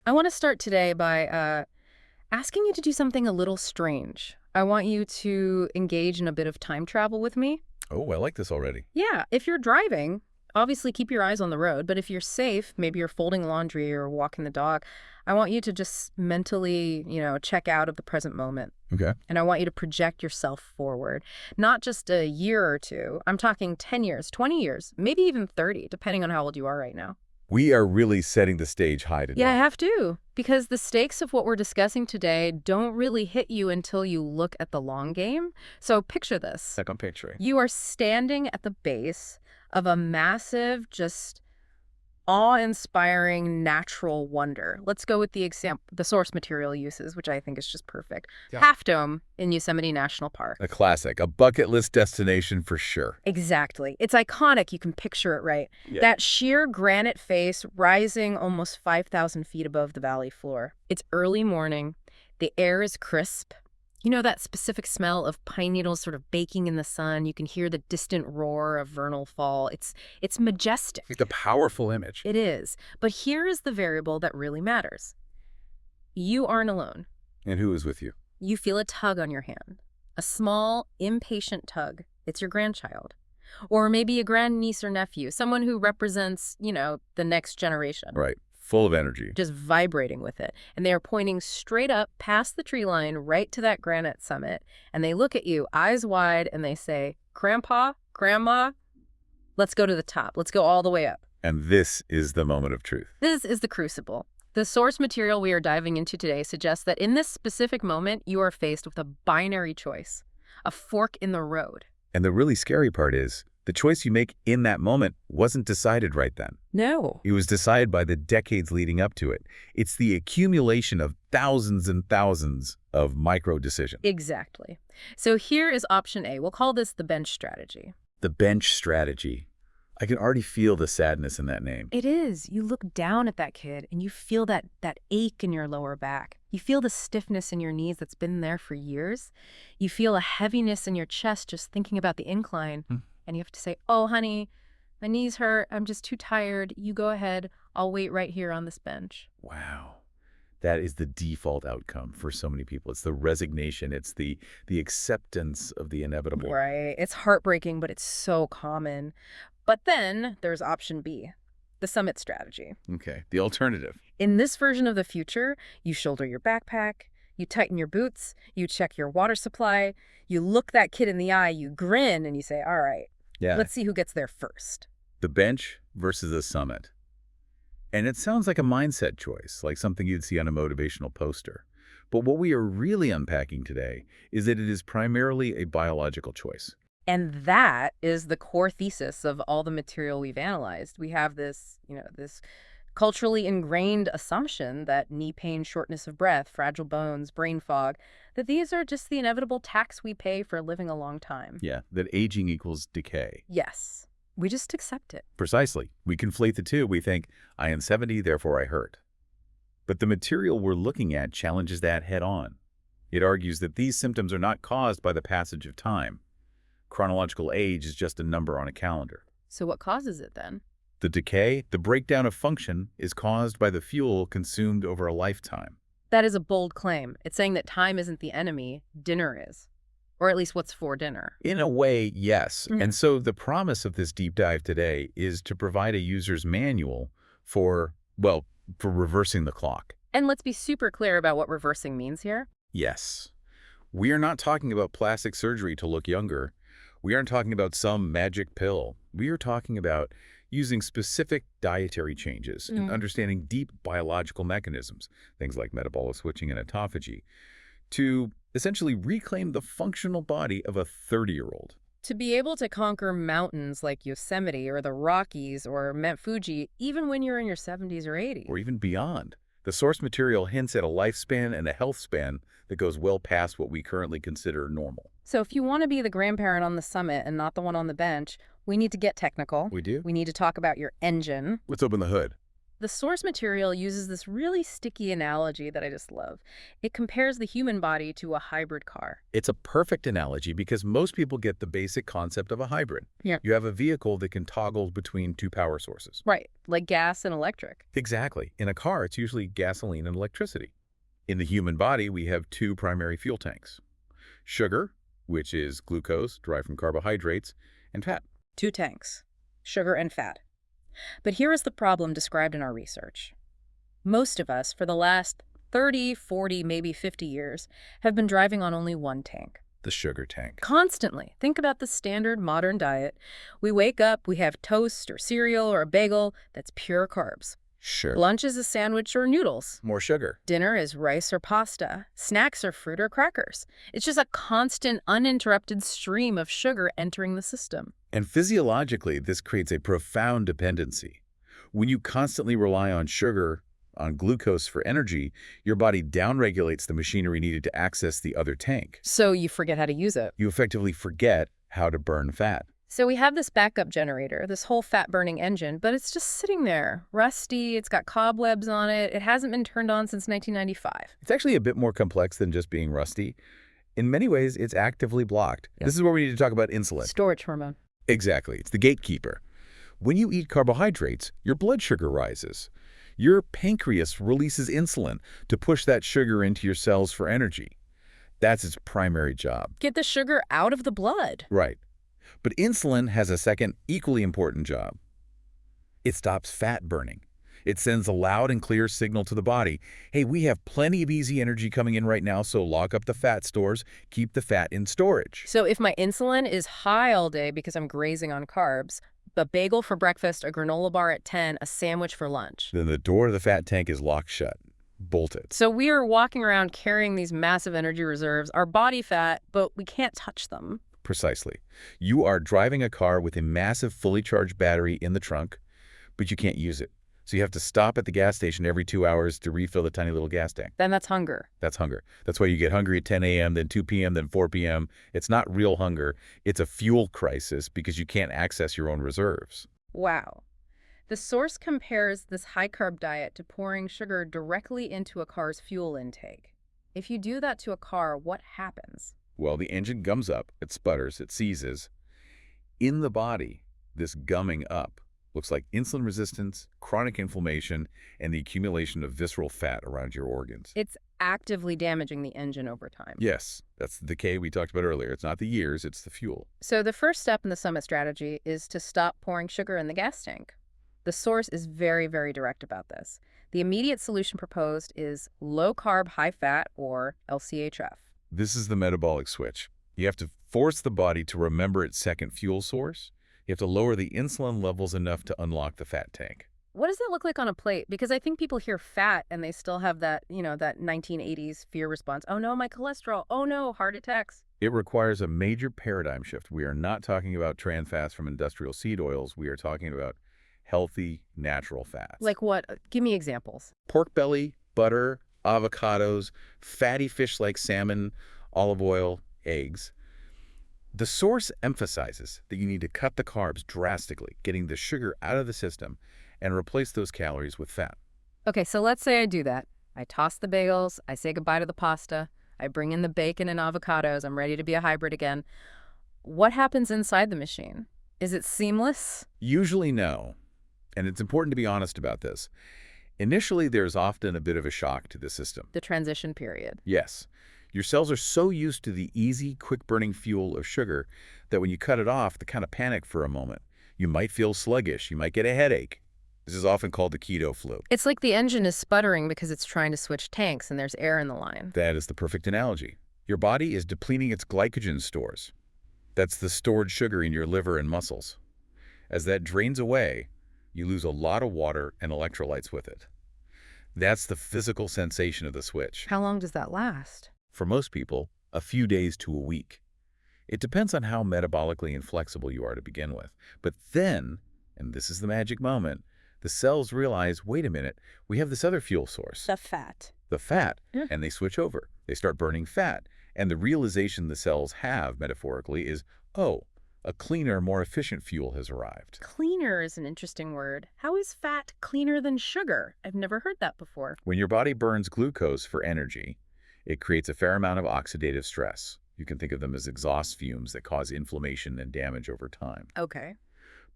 I want to start today by asking you to do something a little strange. I want you to engage in a bit of time travel with me. Oh, I like this already. Yeah, if you're driving, obviously keep your eyes on the road, but if you're safe, maybe you're folding laundry or walking the dog, I want you to just mentally, check out of the present moment. Okay. And I want you to project yourself forward, not just a year or two. I'm talking 10 years, 20 years, maybe even 30, depending on how old you are right now. We are really setting the stage high today. Yeah, I have to, because the stakes of what we're discussing today don't really hit you until you look at the long game. So picture this. Like I'm picturing. You are standing at the base of a massive, just awe-inspiring natural wonder. Let's go with the source material uses, which I think is just perfect. Yeah. Half Dome in Yosemite National Park. A classic, a bucket list destination for sure. Exactly. It's iconic. You can picture it, right? Yeah. That sheer granite face rising almost 5,000 feet above the valley floor. It's early morning. The air is crisp. You know that specific smell of pine needles sort of baking in the sun. You can hear the distant roar of vernal fall. It's majestic. It's a powerful image. It is. But here is the variable that really matters. You aren't alone. And who is with you? You feel a tug on your hand. A small, impatient tug. It's your grandchild. Or maybe a grandniece or nephew. Someone who represents, the next generation. Right. Full of energy. Just vibrating with it. And they are pointing straight up past the tree line right to that granite summit. And they look at you, eyes wide, and they say, Grandpa, Grandma, let's go to the top. Let's go all the way up. And this is the moment of truth. This is the crucible. The source material we are diving into today suggests that in this specific moment, you are faced with a binary choice, a fork in the road. And the really scary part is, the choice you make in that moment wasn't decided right then. No. It was decided by the decades leading up to it. It's the accumulation of thousands and thousands of micro decisions. Exactly. So here is option A. We'll call this the bench strategy. The bench strategy. I can already feel the sadness in that name. It is. You look down at that kid and you feel that ache in your lower back. You feel the stiffness in your knees that's been there for years. You feel a heaviness in your chest just thinking about the incline. And you have to say, oh, honey, my knees hurt. I'm just too tired. You go ahead. I'll wait right here on this bench. Wow. That is the default outcome for so many people. It's the resignation. It's the acceptance of the inevitable. Right. It's heartbreaking, but it's so common. But then there's option B, the summit strategy. Okay. The alternative. In this version of the future, you shoulder your backpack, you tighten your boots, you check your water supply, you look that kid in the eye, you grin, and you say, all right, let's see who gets there first. The bench versus the summit. And it sounds like a mindset choice, like something you'd see on a motivational poster. But what we are really unpacking today is that it is primarily a biological choice. And that is the core thesis of all the material we've analyzed. We have this, this culturally ingrained assumption that knee pain, shortness of breath, fragile bones, brain fog, that these are just the inevitable tax we pay for living a long time. Yeah, that aging equals decay. Yes. We just accept it. Precisely. We conflate the two. We think, I am 70, therefore I hurt. But the material we're looking at challenges that head on. It argues that these symptoms are not caused by the passage of time. Chronological age is just a number on a calendar. So what causes it then? The decay, the breakdown of function, is caused by the fuel consumed over a lifetime. That is a bold claim. It's saying that time isn't the enemy, dinner is. Or at least what's for dinner. In a way, yes. And so the promise of this deep dive today is to provide a user's manual for reversing the clock. And let's be super clear about what reversing means here. Yes. We are not talking about plastic surgery to look younger. We aren't talking about some magic pill. We are talking about using specific dietary changes and understanding deep biological mechanisms, things like metabolic switching and autophagy, to essentially reclaim the functional body of a 30-year-old. To be able to conquer mountains like Yosemite or the Rockies or Mount Fuji, even when you're in your 70s or 80s. Or even beyond. The source material hints at a lifespan and a health span that goes well past what we currently consider normal. So if you want to be the grandparent on the summit and not the one on the bench, we need to get technical. We do? We need to talk about your engine. Let's open the hood. The source material uses this really sticky analogy that I just love. It compares the human body to a hybrid car. It's a perfect analogy because most people get the basic concept of a hybrid. Yeah. You have a vehicle that can toggle between two power sources. Right, like gas and electric. Exactly. In a car, it's usually gasoline and electricity. In the human body, we have two primary fuel tanks. Sugar, which is glucose derived from carbohydrates, and fat. 2 tanks, sugar and fat. But here is the problem described in our research. Most of us, for the last 30, 40, maybe 50 years, have been driving on only 1 tank. The sugar tank. Constantly. Think about the standard modern diet. We wake up, we have toast or cereal or a bagel that's pure carbs. Sure. Lunch is a sandwich or noodles. More sugar. Dinner is rice or pasta. Snacks are fruit or crackers. It's just a constant, uninterrupted stream of sugar entering the system. And physiologically, this creates a profound dependency. When you constantly rely on sugar, on glucose for energy, your body downregulates the machinery needed to access the other tank. So you forget how to use it. You effectively forget how to burn fat. So we have this backup generator, this whole fat-burning engine, but it's just sitting there, rusty, it's got cobwebs on it, it hasn't been turned on since 1995. It's actually a bit more complex than just being rusty. In many ways, it's actively blocked. Yeah. This is where we need to talk about insulin. Storage hormone. Exactly. It's the gatekeeper. When you eat carbohydrates, your blood sugar rises. Your pancreas releases insulin to push that sugar into your cells for energy. That's its primary job. Get the sugar out of the blood. Right. But insulin has a second, equally important job. It stops fat burning. It sends a loud and clear signal to the body. Hey, we have plenty of easy energy coming in right now, so lock up the fat stores, keep the fat in storage. So if my insulin is high all day because I'm grazing on carbs, a bagel for breakfast, a granola bar at 10, a sandwich for lunch. Then the door to the fat tank is locked shut, bolted. So we are walking around carrying these massive energy reserves, our body fat, but we can't touch them. Precisely. You are driving a car with a massive fully charged battery in the trunk, but you can't use it. So you have to stop at the gas station every 2 hours to refill the tiny little gas tank. Then that's hunger. That's hunger. That's why you get hungry at 10 a.m., then 2 p.m., then 4 p.m. It's not real hunger. It's a fuel crisis because you can't access your own reserves. Wow. The source compares this high-carb diet to pouring sugar directly into a car's fuel intake. If you do that to a car, what happens? Well, the engine gums up, it sputters, it seizes. In the body, this gumming up looks like insulin resistance, chronic inflammation, and the accumulation of visceral fat around your organs. It's actively damaging the engine over time. Yes, that's the decay we talked about earlier. It's not the years, it's the fuel. So the first step in the Summit strategy is to stop pouring sugar in the gas tank. The source is very, very direct about this. The immediate solution proposed is low-carb high-fat, or LCHF. This is the metabolic switch. You have to force the body to remember its second fuel source. You have to lower the insulin levels enough to unlock the fat tank. What does that look like on a plate? Because I think people hear fat and they still have that, that 1980s fear response. Oh no, my cholesterol. Oh no, heart attacks. It requires a major paradigm shift. We are not talking about trans fats from industrial seed oils. We are talking about healthy, natural fats. Like what? Give me examples. Pork belly, butter, avocados, fatty fish like salmon, olive oil, eggs. The source emphasizes that you need to cut the carbs drastically, getting the sugar out of the system, and replace those calories with fat. Okay, so let's say I do that. I toss the bagels, I say goodbye to the pasta, I bring in the bacon and avocados, I'm ready to be a hybrid again. What happens inside the machine? Is it seamless? Usually no, and it's important to be honest about this. Initially, there's often a bit of a shock to the system. The transition period. Yes. Your cells are so used to the easy, quick-burning fuel of sugar that when you cut it off, they kind of panic for a moment. You might feel sluggish. You might get a headache. This is often called the keto flu. It's like the engine is sputtering because it's trying to switch tanks and there's air in the line. That is the perfect analogy. Your body is depleting its glycogen stores. That's the stored sugar in your liver and muscles. As that drains away, you lose a lot of water and electrolytes with it. That's the physical sensation of the switch. How long does that last? For most people, a few days to a week. It depends on how metabolically inflexible you are to begin with. But then, and this is the magic moment, the cells realize, wait a minute, we have this other fuel source. The fat. The fat, Yeah. and they switch over. They start burning fat. And the realization the cells have, metaphorically, is, oh, A cleaner, more efficient fuel has arrived. Cleaner is an interesting word. How is fat cleaner than sugar? I've never heard that before. When your body burns glucose for energy, it creates a fair amount of oxidative stress. You can think of them as exhaust fumes that cause inflammation and damage over time. Okay.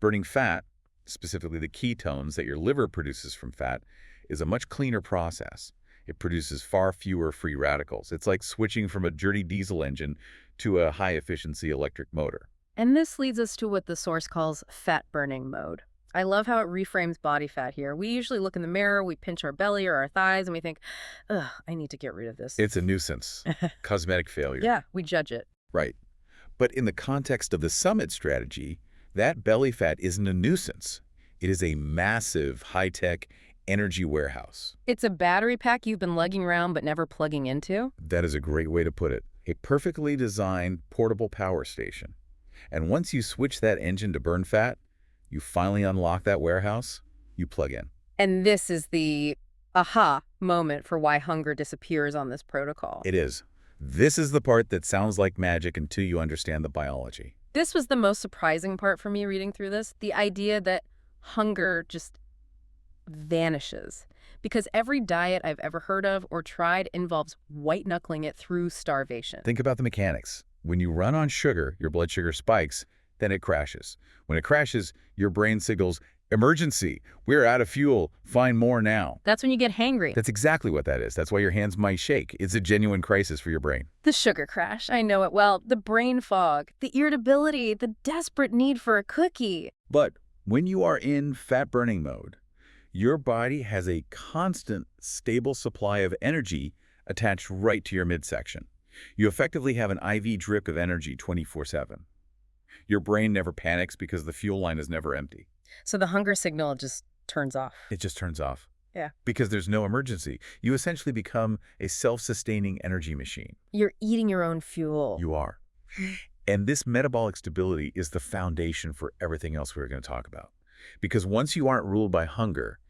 Burning fat, specifically the ketones that your liver produces from fat, is a much cleaner process. It produces far fewer free radicals. It's like switching from a dirty diesel engine to a high-efficiency electric motor. And this leads us to what the source calls fat-burning mode. I love how it reframes body fat here. We usually look in the mirror, we pinch our belly or our thighs, and we think, ugh, I need to get rid of this. It's a nuisance. Cosmetic failure. Yeah, we judge it. Right. But in the context of the summit strategy, that belly fat isn't a nuisance. It is a massive, high-tech energy warehouse. It's a battery pack you've been lugging around but never plugging into? That is a great way to put it. A perfectly designed portable power station. And once you switch that engine to burn fat, you finally unlock that warehouse, you plug in. And this is the aha moment for why hunger disappears on this protocol. It is. This is the part that sounds like magic until you understand the biology. This was the most surprising part for me reading through this, the idea that hunger just vanishes. Because every diet I've ever heard of or tried involves white-knuckling it through starvation. Think about the mechanics. When you run on sugar, your blood sugar spikes, then it crashes. When it crashes, your brain signals, emergency, we're out of fuel, find more now. That's when you get hangry. That's exactly what that is. That's why your hands might shake. It's a genuine crisis for your brain. The sugar crash, I know it well. The brain fog, the irritability, the desperate need for a cookie. But when you are in fat-burning mode, your body has a constant, stable supply of energy attached right to your midsection. You effectively have an IV drip of energy 24/7. Your brain never panics because the fuel line is never empty. So the hunger signal just turns off. It just turns off. Yeah. Because there's no emergency. You essentially become a self-sustaining energy machine. You're eating your own fuel. You are. And this metabolic stability is the foundation for everything else we're going to talk about. Because once you aren't ruled by hunger,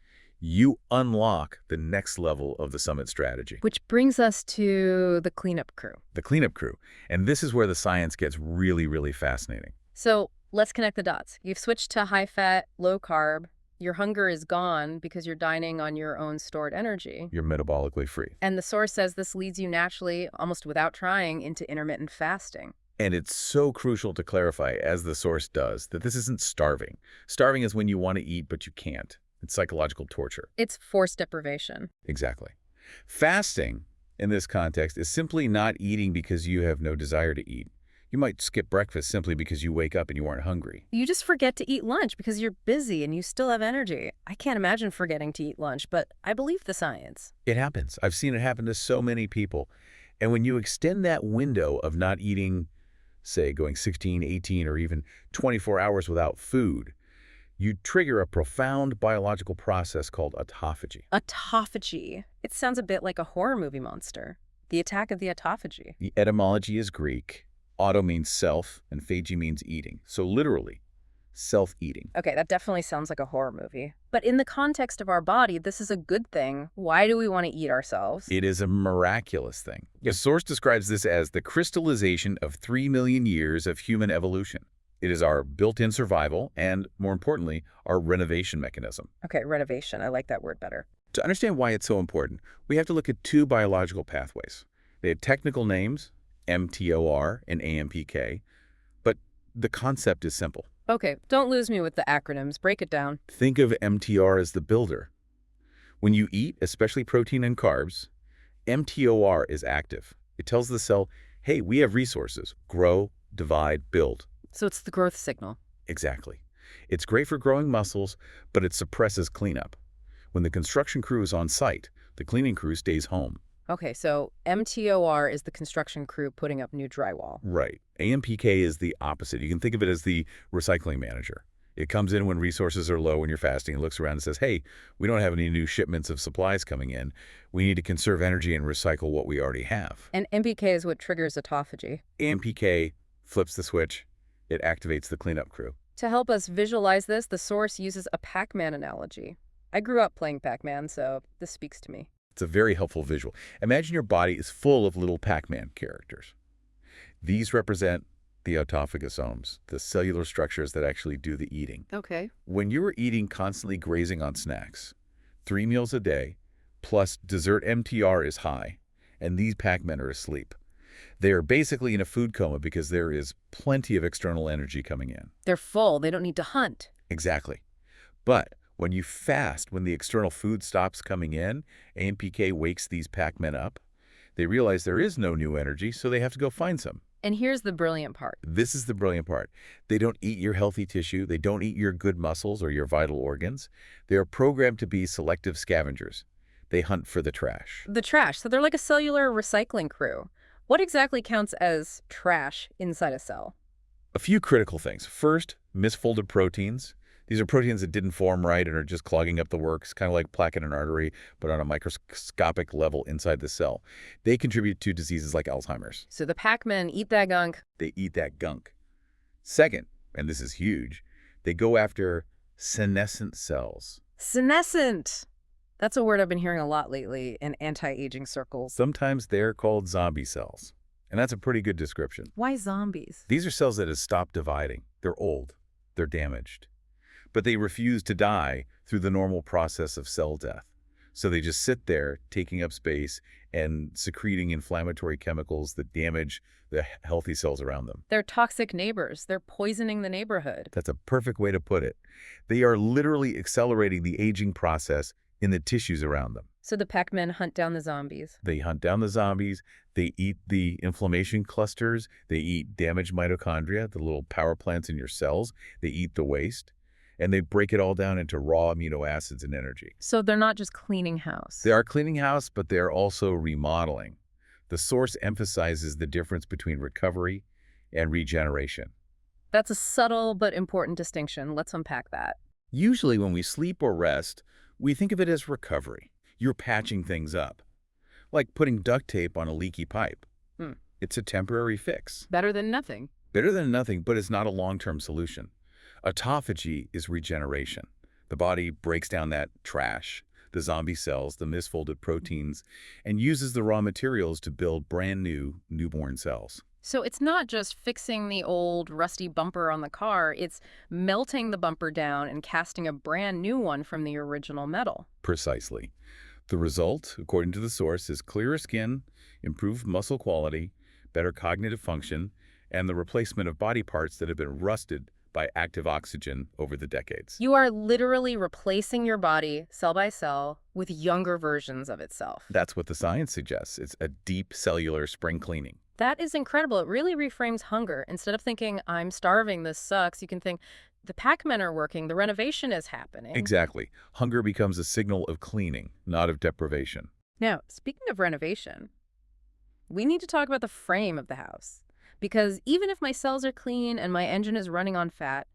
you unlock the next level of the summit strategy. Which brings us to the cleanup crew. The cleanup crew. And this is where the science gets really, really fascinating. So let's connect the dots. You've switched to high-fat, low-carb. Your hunger is gone because you're dining on your own stored energy. You're metabolically free. And the source says this leads you naturally, almost without trying, into intermittent fasting. And it's so crucial to clarify, as the source does, that this isn't starving. Starving is when you want to eat, but you can't. It's psychological torture. It's forced deprivation. Exactly. Fasting, in this context, is simply not eating because you have no desire to eat. You might skip breakfast simply because you wake up and you aren't hungry. You just forget to eat lunch because you're busy and you still have energy. I can't imagine forgetting to eat lunch, but I believe the science. It happens. I've seen it happen to so many people. And when you extend that window of not eating, say, going 16, 18, or even 24 hours without food, you trigger a profound biological process called autophagy. Autophagy. It sounds a bit like a horror movie monster. The attack of the autophagy. The etymology is Greek. Auto means self, and phagy means eating. So literally, self-eating. Okay, that definitely sounds like a horror movie. But in the context of our body, this is a good thing. Why do we want to eat ourselves? It is a miraculous thing. The source describes this as the crystallization of 3 million years of human evolution. It is our built-in survival and, more importantly, our renovation mechanism. Okay, renovation. I like that word better. To understand why it's so important, we have to look at two biological pathways. They have technical names, mTOR and AMPK, but the concept is simple. Okay, don't lose me with the acronyms. Break it down. Think of mTOR as the builder. When you eat, especially protein and carbs, mTOR is active. It tells the cell, hey, we have resources. Grow, divide, build. So it's the growth signal. Exactly. It's great for growing muscles, but it suppresses cleanup. When the construction crew is on site, the cleaning crew stays home. Okay, so mTOR is the construction crew putting up new drywall. Right. AMPK is the opposite. You can think of it as the recycling manager. It comes in when resources are low when you're fasting. It looks around and says, hey, we don't have any new shipments of supplies coming in. We need to conserve energy and recycle what we already have. And MPK is what triggers autophagy. AMPK flips the switch. It activates the cleanup crew. To help us visualize this, the source uses a Pac-Man analogy. I grew up playing Pac-Man, so this speaks to me. It's a very helpful visual. Imagine your body is full of little Pac-Man characters. These represent the autophagosomes, the cellular structures that actually do the eating. Okay. When you are eating constantly grazing on snacks, 3 meals a day, plus dessert MTR is high, and these pac-men are asleep. They are basically in a food coma because there is plenty of external energy coming in. They're full. They don't need to hunt. Exactly. But when you fast, when the external food stops coming in, AMPK wakes these pac-men up. They realize there is no new energy, so they have to go find some. And here's the brilliant part. This is the brilliant part. They don't eat your healthy tissue. They don't eat your good muscles or your vital organs. They are programmed to be selective scavengers. They hunt for the trash. The trash. So they're like a cellular recycling crew. What exactly counts as trash inside a cell? A few critical things. First, misfolded proteins. These are proteins that didn't form right and are just clogging up the works, kind of like plaque in an artery, but on a microscopic level inside the cell. They contribute to diseases like Alzheimer's. So the pac-men eat that gunk. They eat that gunk. Second, and this is huge, they go after senescent cells. Senescent. That's a word I've been hearing a lot lately in anti-aging circles. Sometimes they're called zombie cells. And that's a pretty good description. Why zombies? These are cells that have stopped dividing. They're old. They're damaged. But they refuse to die through the normal process of cell death. So they just sit there, taking up space and secreting inflammatory chemicals that damage the healthy cells around them. They're toxic neighbors. They're poisoning the neighborhood. That's a perfect way to put it. They are literally accelerating the aging process in the tissues around them. So the pac-men hunt down the zombies. They hunt down the zombies. They eat the inflammation clusters. They eat damaged mitochondria, the little power plants in your cells. They eat the waste. And they break it all down into raw amino acids and energy. So they're not just cleaning house. They are cleaning house, but they are also remodeling. The source emphasizes the difference between recovery and regeneration. That's a subtle but important distinction. Let's unpack that. Usually when we sleep or rest, we think of it as recovery. You're patching things up, like putting duct tape on a leaky pipe. It's a temporary fix. Better than nothing. Better than nothing, but it's not a long-term solution. Autophagy is regeneration. The body breaks down that trash, the zombie cells, the misfolded proteins, and uses the raw materials to build brand new newborn cells. So it's not just fixing the old rusty bumper on the car, it's melting the bumper down and casting a brand new one from the original metal. Precisely. The result, according to the source, is clearer skin, improved muscle quality, better cognitive function, and the replacement of body parts that have been rusted by active oxygen over the decades. You are literally replacing your body, cell by cell, with younger versions of itself. That's what the science suggests. It's a deep cellular spring cleaning. That is incredible. It really reframes hunger. Instead of thinking, I'm starving, this sucks, you can think, the pac-men are working, the renovation is happening. Exactly. Hunger becomes a signal of cleaning, not of deprivation. Now, speaking of renovation, we need to talk about the frame of the house. Because even if my cells are clean and my engine is running on fat,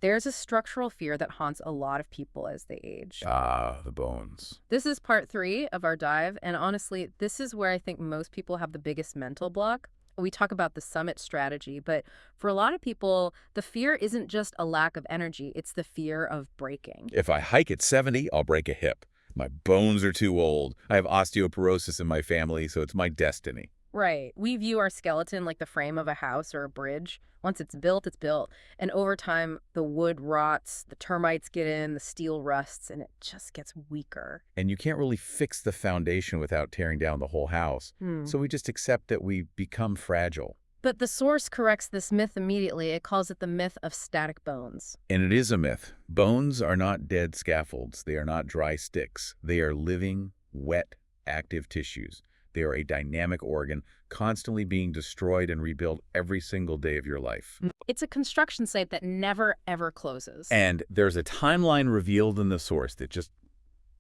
there's a structural fear that haunts a lot of people as they age. Ah, the bones. This is part 3 of our dive, and honestly, this is where I think most people have the biggest mental block. We talk about the summit strategy, but for a lot of people, the fear isn't just a lack of energy, it's the fear of breaking. If I hike at 70, I'll break a hip. My bones are too old. I have osteoporosis in my family, so it's my destiny. Right. We view our skeleton like the frame of a house or a bridge. Once it's built, it's built. And over time, the wood rots, the termites get in, the steel rusts, and it just gets weaker. And you can't really fix the foundation without tearing down the whole house. So we just accept that we become fragile. But the source corrects this myth immediately. It calls it the myth of static bones. And it is a myth. Bones are not dead scaffolds. They are not dry sticks. They are living, wet, active tissues. They are a dynamic organ, constantly being destroyed and rebuilt every single day of your life. It's a construction site that never, ever closes. And there's a timeline revealed in the source that just,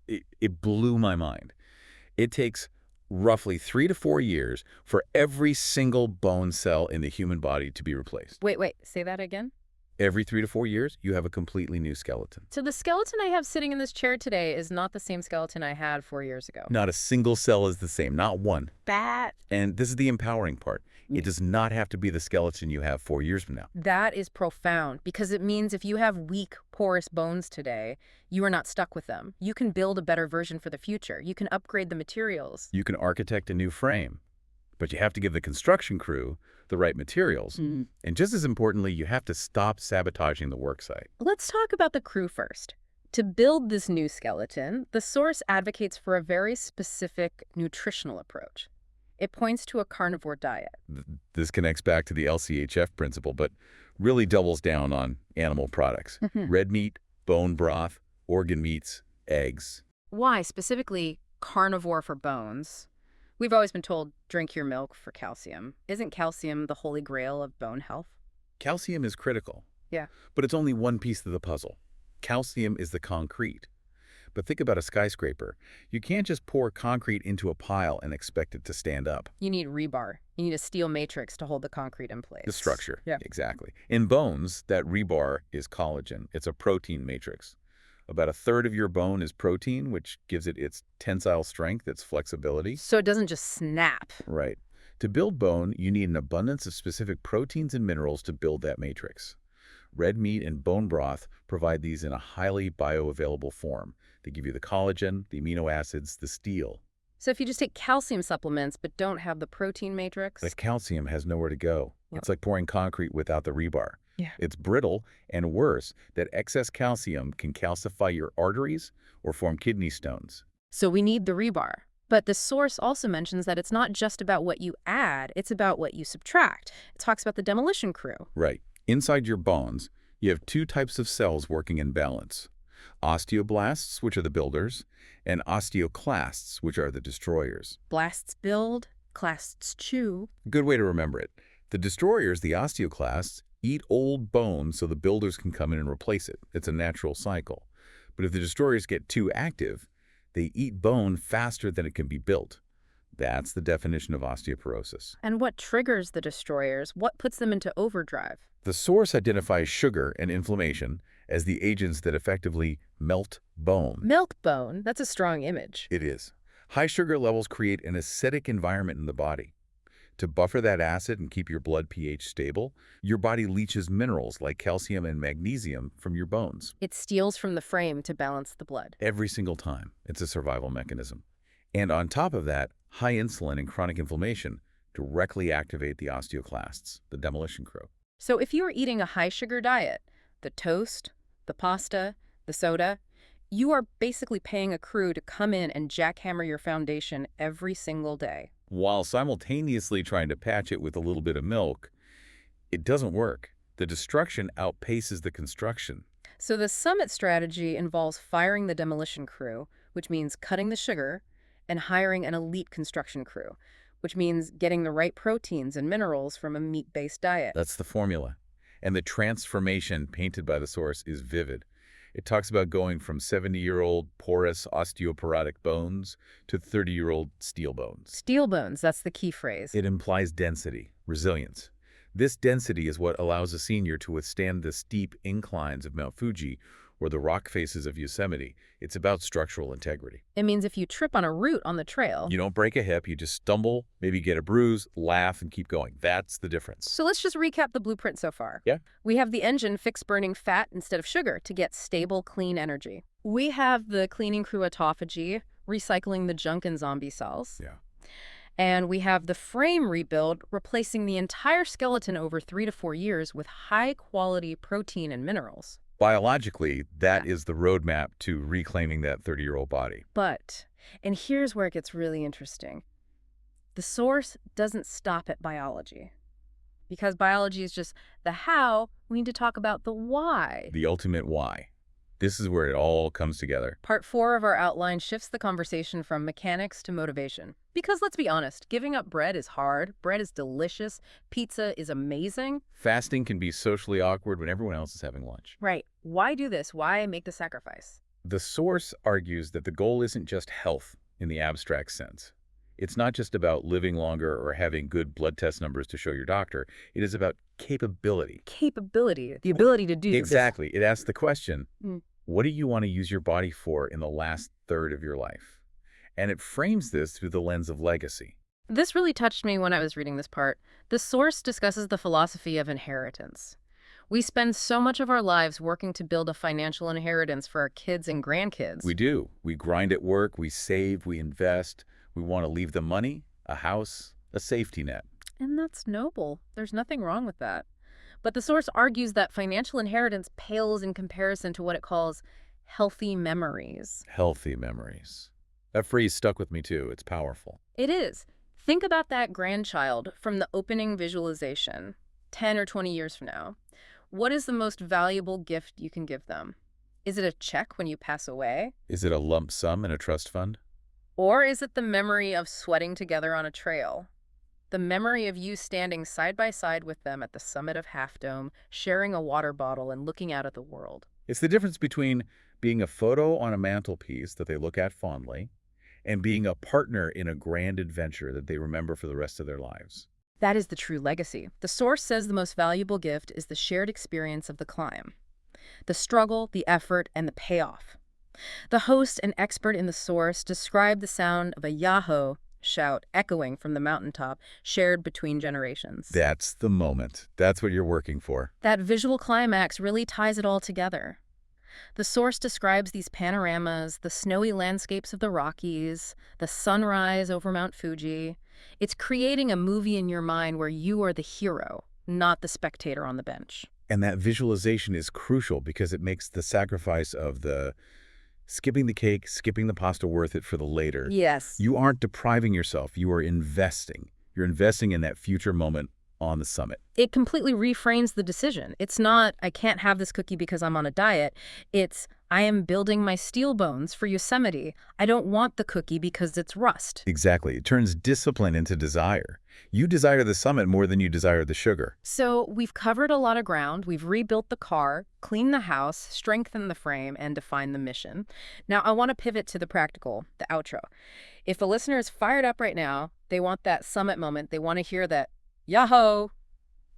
it blew my mind. It takes roughly 3 to 4 years for every single bone cell in the human body to be replaced. Wait, say that again? Every 3 to 4 years, you have a completely new skeleton. So the skeleton I have sitting in this chair today is not the same skeleton I had 4 years ago. Not a single cell is the same, not one. That And this is the empowering part. It does not have to be the skeleton you have 4 years from now. That is profound, because it means if you have weak, porous bones today, you are not stuck with them. You can build a better version for the future. You can upgrade the materials. You can architect a new frame. But you have to give the construction crew the right materials. And just as importantly, you have to stop sabotaging the worksite. Let's talk about the crew first. To build this new skeleton, the source advocates for a very specific nutritional approach. It points to a carnivore diet. This connects back to the LCHF principle, but really doubles down on animal products. Red meat, bone broth, organ meats, eggs. Why specifically carnivore for bones? We've always been told, drink your milk for calcium. Isn't calcium the holy grail of bone health? Calcium is critical. Yeah. But it's only one piece of the puzzle. Calcium is the concrete. But think about a skyscraper. You can't just pour concrete into a pile and expect it to stand up. You need rebar. You need a steel matrix to hold the concrete in place. The structure. Yeah. Exactly. In bones, that rebar is collagen. It's a protein matrix. About a third of your bone is protein, which gives it its tensile strength, its flexibility. So it doesn't just snap. Right. To build bone, you need an abundance of specific proteins and minerals to build that matrix. Red meat and bone broth provide these in a highly bioavailable form. They give you the collagen, the amino acids, the steel. So if you just take calcium supplements but don't have the protein matrix... The calcium has nowhere to go. Yep. It's like pouring concrete without the rebar. Yeah. It's brittle, and worse, that excess calcium can calcify your arteries or form kidney stones. So we need the rebar. But the source also mentions that it's not just about what you add, it's about what you subtract. It talks about the demolition crew. Right. Inside your bones, you have two types of cells working in balance. Osteoblasts, which are the builders, and osteoclasts, which are the destroyers. Blasts build, clasts chew. Good way to remember it. The destroyers, the osteoclasts, eat old bone so the builders can come in and replace it. It's a natural cycle. But if the destroyers get too active, they eat bone faster than it can be built. That's the definition of osteoporosis. And what triggers the destroyers? What puts them into overdrive? The source identifies sugar and inflammation as the agents that effectively melt bone. Milk bone, that's a strong image. It is. High sugar levels create an acidic environment in the body. To buffer that acid and keep your blood pH stable, your body leaches minerals like calcium and magnesium from your bones. It steals from the frame to balance the blood. Every single time. It's a survival mechanism. And on top of that, high insulin and chronic inflammation directly activate the osteoclasts, the demolition crew. So if you are eating a high-sugar diet, the toast, the pasta, the soda, you are basically paying a crew to come in and jackhammer your foundation every single day. While simultaneously trying to patch it with a little bit of milk, it doesn't work. The destruction outpaces the construction. So the summit strategy involves firing the demolition crew, which means cutting the sugar, and hiring an elite construction crew, which means getting the right proteins and minerals from a meat-based diet. That's the formula. And the transformation painted by the source is vivid. It talks about going from 70-year-old porous osteoporotic bones to 30-year-old steel bones. Steel bones, that's the key phrase. It implies density, resilience. This density is what allows a senior to withstand the steep inclines of Mount Fuji or the rock faces of Yosemite. It's about structural integrity. It means if you trip on a root on the trail... You don't break a hip, you just stumble, maybe get a bruise, laugh, and keep going. That's the difference. So let's just recap the blueprint so far. Yeah. We have the engine fix burning fat instead of sugar to get stable, clean energy. We have the cleaning crew autophagy, recycling the junk and zombie cells. Yeah. And we have the frame rebuild, replacing the entire skeleton over 3 to 4 years with high-quality protein and minerals. Biologically, that is the roadmap to reclaiming that 30-year-old body. But, and here's where it gets really interesting, the source doesn't stop at biology. Because biology is just the how, we need to talk about the why. The ultimate why. This is where it all comes together. Part 4 of our outline shifts the conversation from mechanics to motivation. Because let's be honest, giving up bread is hard, bread is delicious, pizza is amazing. Fasting can be socially awkward when everyone else is having lunch. Right. Why do this? Why make the sacrifice? The source argues that the goal isn't just health in the abstract sense. It's not just about living longer or having good blood test numbers to show your doctor. It is about capability. Capability, the ability to do Exactly. It asks the question, Mm. what do you want to use your body for in the last third of your life? And it frames this through the lens of legacy. This really touched me when I was reading this part. The source discusses the philosophy of inheritance. We spend so much of our lives working to build a financial inheritance for our kids and grandkids. We do. We grind at work, we save, we invest. We want to leave them money, a house, a safety net. And that's noble. There's nothing wrong with that. But the source argues that financial inheritance pales in comparison to what it calls healthy memories. Healthy memories. That phrase stuck with me too. It's powerful. It is. Think about that grandchild from the opening visualization, 10 or 20 years from now. What is the most valuable gift you can give them? Is it a check when you pass away? Is it a lump sum in a trust fund? Or is it the memory of sweating together on a trail? The memory of you standing side by side with them at the summit of Half Dome, sharing a water bottle and looking out at the world. It's the difference between being a photo on a mantelpiece that they look at fondly and being a partner in a grand adventure that they remember for the rest of their lives. That is the true legacy. The source says the most valuable gift is the shared experience of the climb. The struggle, the effort, and the payoff. The host and expert in the source describe the sound of a Yahoo shout echoing from the mountaintop, shared between generations. That's the moment. That's what you're working for. That visual climax really ties it all together. The source describes these panoramas, the snowy landscapes of the Rockies, the sunrise over Mount Fuji. It's creating a movie in your mind where you are the hero, not the spectator on the bench. And that visualization is crucial because it makes the sacrifice of the skipping the cake, skipping the pasta worth it for the later. Yes. You aren't depriving yourself. You are investing. You're investing in that future moment on the summit. It completely reframes the decision. It's not, I can't have this cookie because I'm on a diet. It's, I am building my steel bones for Yosemite. I don't want the cookie because it's rust. Exactly. It turns discipline into desire. You desire the summit more than you desire the sugar. So we've covered a lot of ground. We've rebuilt the car, cleaned the house, strengthened the frame, and defined the mission. Now I want to pivot to the practical, the outro. If the listener is fired up right now, they want that summit moment, they want to hear that, Yahoo!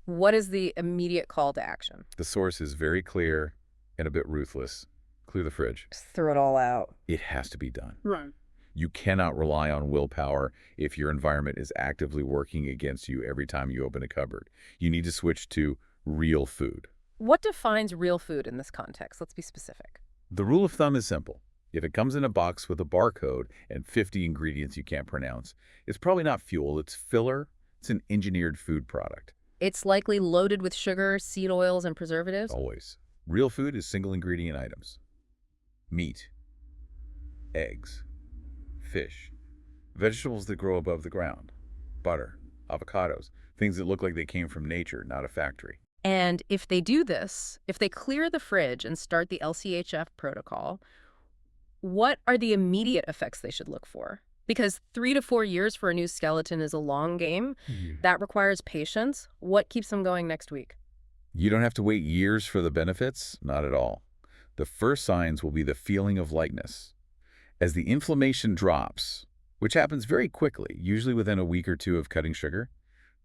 What is the immediate call to action? The source is very clear and a bit ruthless. Clear the fridge. Just throw it all out. It has to be done. Right. You cannot rely on willpower if your environment is actively working against you every time you open a cupboard. You need to switch to real food. What defines real food in this context? Let's be specific. The rule of thumb is simple. If it comes in a box with a barcode and 50 ingredients you can't pronounce, it's probably not fuel, it's filler. It's an engineered food product. It's likely loaded with sugar, seed oils, and preservatives? Always. Real food is single ingredient items. Meat, eggs, fish, vegetables that grow above the ground, butter, avocados, things that look like they came from nature, not a factory. And if they do this, if they clear the fridge and start the LCHF protocol, what are the immediate effects they should look for? Because 3 to 4 years for a new skeleton is a long game. That requires patience. What keeps them going next week? You don't have to wait years for the benefits, not at all. The first signs will be the feeling of lightness. As the inflammation drops, which happens very quickly, usually within a week or two of cutting sugar,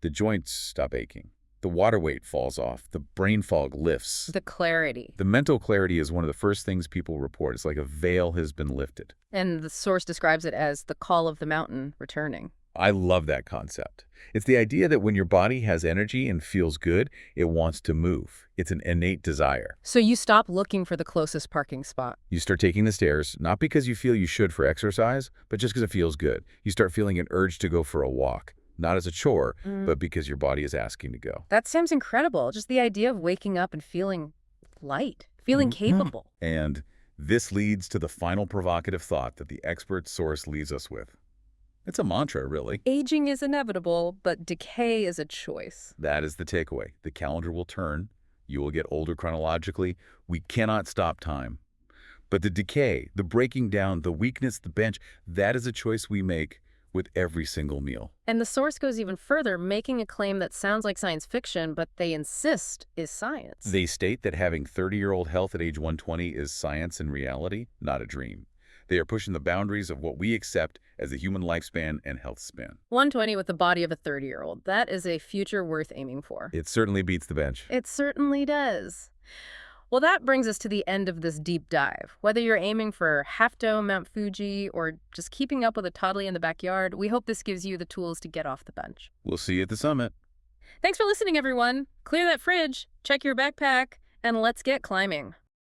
the joints stop aching. The water weight falls off. The brain fog lifts. The clarity. The mental clarity is one of the first things people report. It's like a veil has been lifted. And the source describes it as the call of the mountain returning. I love that concept. It's the idea that when your body has energy and feels good, it wants to move. It's an innate desire. So you stop looking for the closest parking spot. You start taking the stairs, not because you feel you should for exercise, but just because it feels good. You start feeling an urge to go for a walk. Not as a chore, but because your body is asking to go. That sounds incredible. Just the idea of waking up and feeling light, feeling capable. And this leads to the final provocative thought that the expert source leaves us with. It's a mantra, really. Aging is inevitable, but decay is a choice. That is the takeaway. The calendar will turn. You will get older chronologically. We cannot stop time. But the decay, the breaking down, the weakness, the bench, that is a choice we make with every single meal. And the source goes even further, making a claim that sounds like science fiction, but they insist is science. They state that having 30-year-old health at age 120 is science and reality, not a dream. They are pushing the boundaries of what we accept as the human lifespan and health span. 120 with the body of a 30-year-old. That is a future worth aiming for. It certainly beats the bench. It certainly does. Well, that brings us to the end of this deep dive. Whether you're aiming for Half Dome, Mount Fuji, or just keeping up with a toddler in the backyard, we hope this gives you the tools to get off the bench. We'll see you at the summit. Thanks for listening, everyone. Clear that fridge, check your backpack, and let's get climbing.